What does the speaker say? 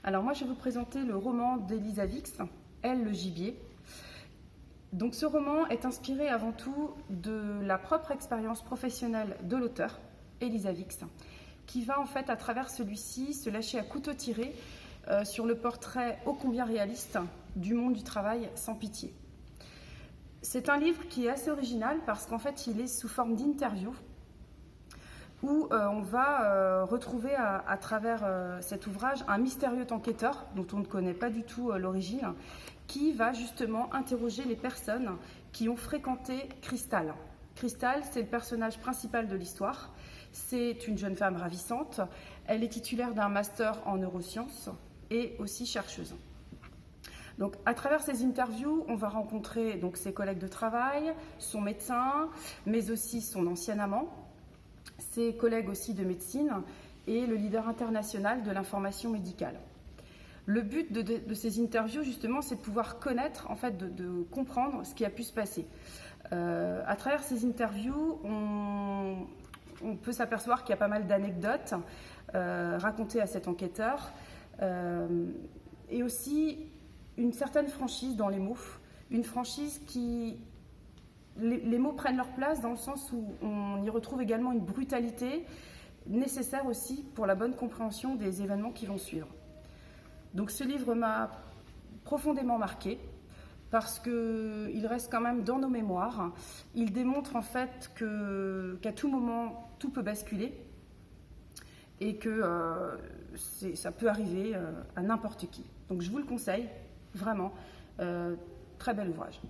Alors moi, je vais vous présenter le roman d'Elisa Vix, Elle, le gibier. Donc ce roman est inspiré avant tout de la propre expérience professionnelle de l'auteur, Elisa Vix, qui va en fait à travers celui-ci se lâcher à couteau tiré sur le portrait ô combien réaliste du monde du travail sans pitié. C'est un livre qui est assez original parce qu'en fait il est sous forme d'interview où on va retrouver à travers cet ouvrage un mystérieux enquêteur dont on ne connaît pas du tout l'origine, qui va justement interroger les personnes qui ont fréquenté Cristal. Cristal, c'est le personnage principal de l'histoire. C'est une jeune femme ravissante. Elle est titulaire d'un master en neurosciences et aussi chercheuse. Donc, à travers ces interviews, on va rencontrer donc ses collègues de travail, son médecin, mais aussi son ancien amant, ses collègues aussi de médecine et le leader international de l'information médicale. Le but de ces interviews, justement, c'est de pouvoir connaître, en fait, de comprendre ce qui a pu se passer. À travers ces interviews, on peut s'apercevoir qu'il y a pas mal d'anecdotes racontées à cet enquêteur et aussi une certaine franchise dans les mots, une franchise qui... Les mots prennent leur place dans le sens où on y retrouve également une brutalité nécessaire aussi pour la bonne compréhension des événements qui vont suivre. Donc ce livre m'a profondément marqué parce qu'il reste quand même dans nos mémoires. Il démontre en fait qu'à tout moment, tout peut basculer et que ça peut arriver à n'importe qui. Donc je vous le conseille, vraiment, très bel ouvrage.